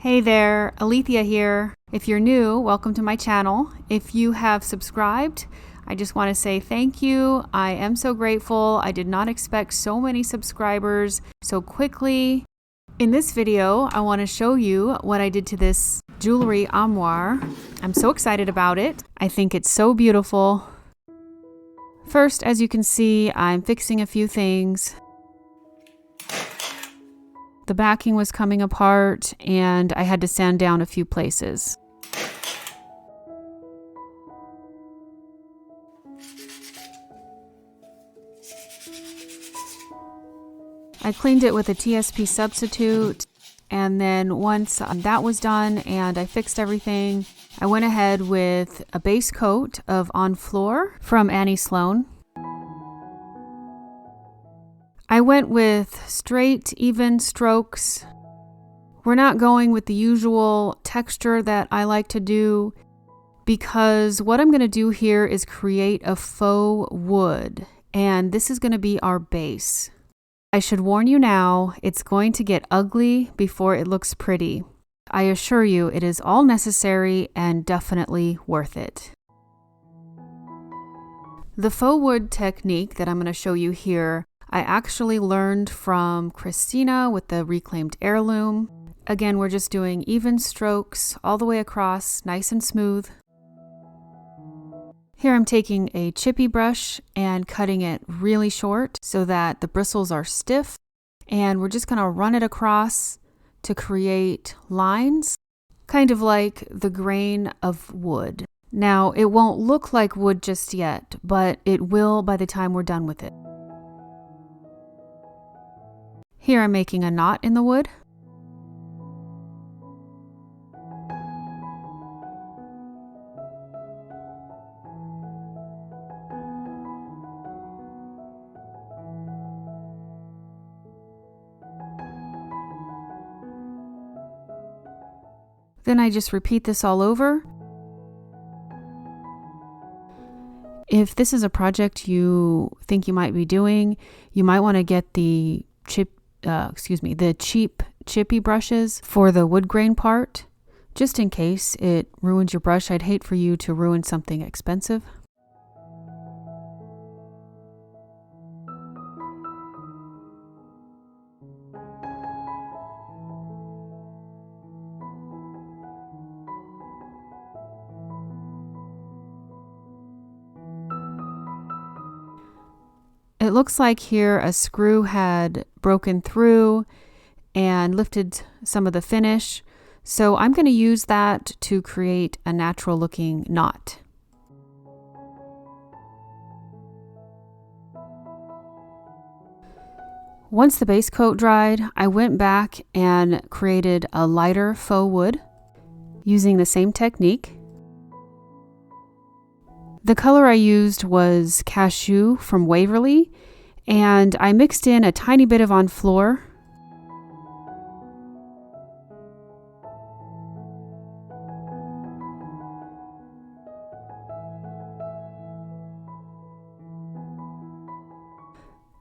Hey there, Alethea here. If you're new, welcome to my channel. If you have subscribed, I just want to say thank you. I am so grateful. I did not expect so many subscribers so quickly. In this video, I want to show you what I did to this jewelry armoire. I'm so excited about it. I think it's so beautiful. First, as you can see, I'm fixing a few things. The backing was coming apart and I had to sand down a few places. I cleaned it with a TSP substitute, and then once that was done and I fixed everything, I went ahead with a base coat of Honfleur from Sloan. I went with straight, even strokes. We're not going with the usual texture that I like to do because what I'm going to do here is create a faux wood, and this is going to be our base. I should warn you now, it's going to get ugly before it looks pretty. I assure you it is all necessary and definitely worth it. The faux wood technique that I'm going to show you here I actually learned from Christina with the reclaimed Heirloom. Again, we're just doing even strokes all the way across, nice and smooth. Here I'm taking a chippy brush and cutting it really short so that the bristles are stiff, and we're just going to run it across to create lines, kind of like the grain of wood. Now, it won't look like wood just yet, but it will by the time we're done with it. Here I'm making a knot in the wood. Then I just repeat this all over. If this is a project you think you might be doing, you might want to get the cheap chippy brushes for the wood grain part, just in case it ruins your brush. I'd hate for you to ruin something expensive. It looks like here a screw had broken through and lifted some of the finish, so I'm going to use that to create a natural looking knot. Once the base coat dried, I went back and created a lighter faux wood using the same technique. The color I used was Cashew from Waverly, and I mixed in a tiny bit of Honfleur.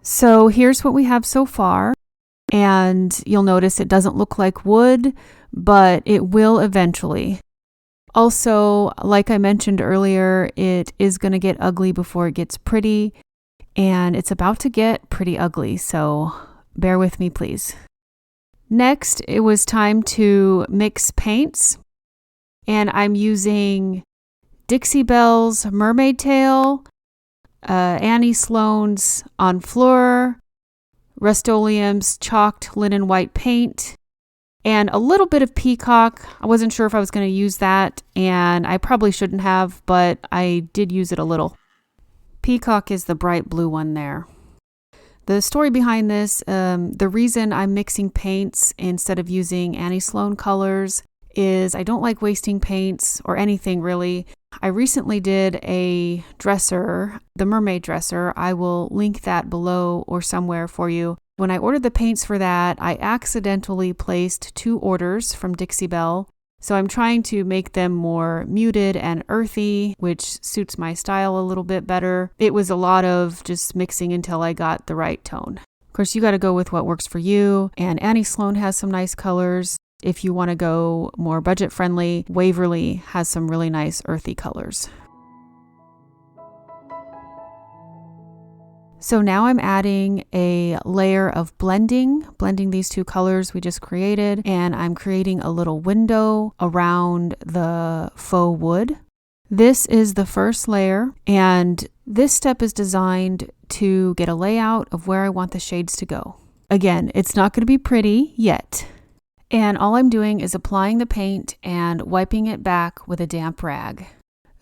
So here's what we have so far, and you'll notice it doesn't look like wood, but it will eventually. Also, like I mentioned earlier, it is going to get ugly before it gets pretty, and it's about to get pretty ugly, so bear with me, please. Next, it was time to mix paints, and I'm using Dixie Belle's Mermaid Tail, Sloan's Honfleur, Rust-Oleum's Chalked Linen White Paint, and a little bit of Peacock. I wasn't sure if I was going to use that, and I probably shouldn't have, but I did use it a little. Peacock is the bright blue one there. The story behind this, the reason I'm mixing paints instead of using Sloan colors is I don't like wasting paints or anything really. I recently did a dresser, the Mermaid dresser. I will link that below or somewhere for you. When I ordered the paints for that, I accidentally placed 2 orders from Dixie Belle. So I'm trying to make them more muted and earthy, which suits my style a little bit better. It was a lot of just mixing until I got the right tone. Of course, you got to go with what works for you. And Sloan has some nice colors. if you want to go more budget friendly, Waverly has some really nice earthy colors. So now I'm adding a layer of blending these two colors we just created, and I'm creating a little window around the faux wood. This is the first layer, and this step is designed to get a layout of where I want the shades to go. Again, it's not going to be pretty yet. And all I'm doing is applying the paint and wiping it back with a damp rag.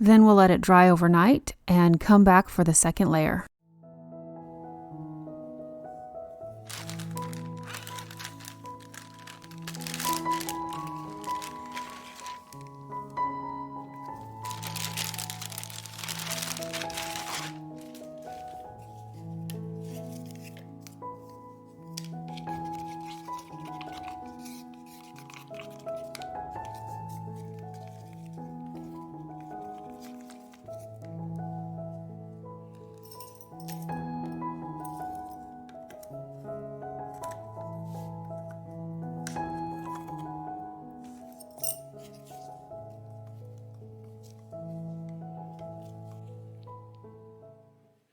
Then we'll let it dry overnight and come back for the second layer.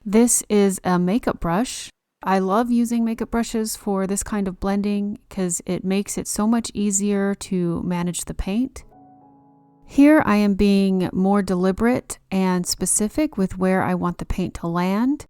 This is a makeup brush. I love using makeup brushes for this kind of blending because it makes it so much easier to manage the paint. Here I am being more deliberate and specific with where I want the paint to land.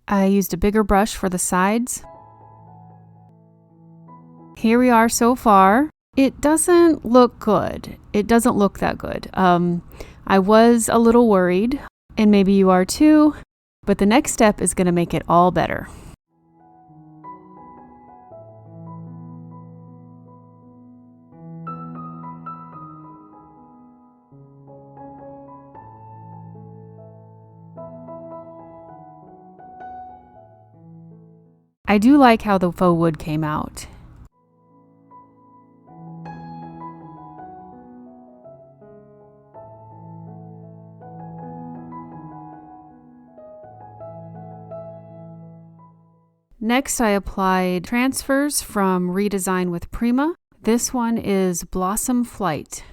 I used a bigger brush for the sides. Here we are so far. It doesn't look good. It doesn't look that good. I was a little worried, and maybe you are too, but the next step is going to make it all better. I do like how the faux wood came out. Next, I applied transfers from Redesign with Prima. This one is Blossom Flight.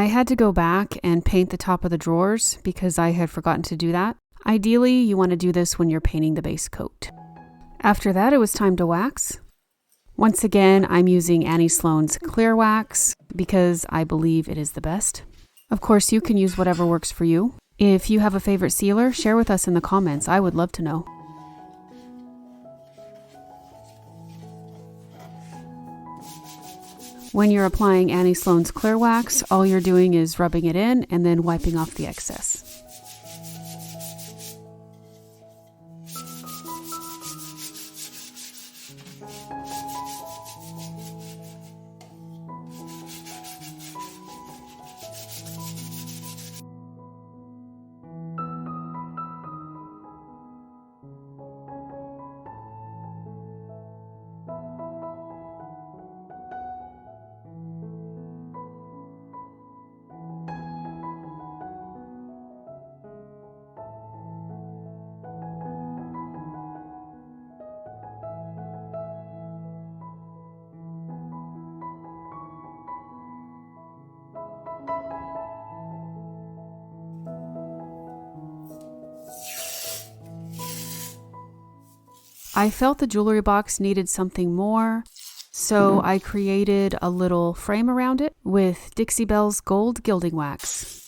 I had to go back and paint the top of the drawers because I had forgotten to do that. Ideally, you want to do this when you're painting the base coat. After that, it was time to wax. Once again, I'm using Annie Sloan's clear wax because I believe it is the best. Of course, you can use whatever works for you. If you have a favorite sealer, share with us in the comments. I would love to know. When you're applying Annie Sloan's clear wax, all you're doing is rubbing it in and then wiping off the excess. I felt the jewelry box needed something more, so I created a little frame around it with Dixie Belle's gold gilding wax.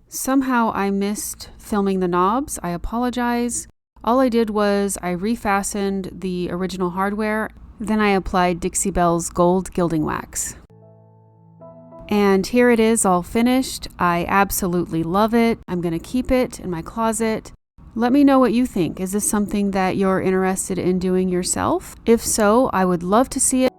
Somehow I missed filming the knobs. I apologize. All I did was I refastened the original hardware, then I applied Dixie Belle's gold gilding wax. And here it is all finished. I absolutely love it. I'm going to keep it in my closet. Let me know what you think. Is this something that you're interested in doing yourself? If so, I would love to see it.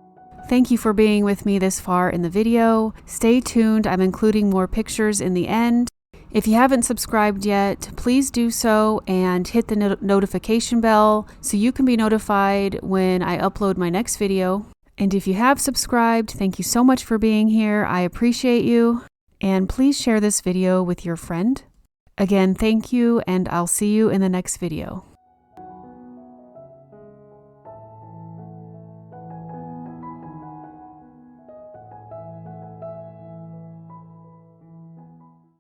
Thank you for being with me this far in the video. Stay tuned. I'm including more pictures in the end. If you haven't subscribed yet, please do so and hit the notification bell so you can be notified when I upload my next video. And if you have subscribed, thank you so much for being here. I appreciate you. And please share this video with your friend. Again, thank you, and I'll see you in the next video.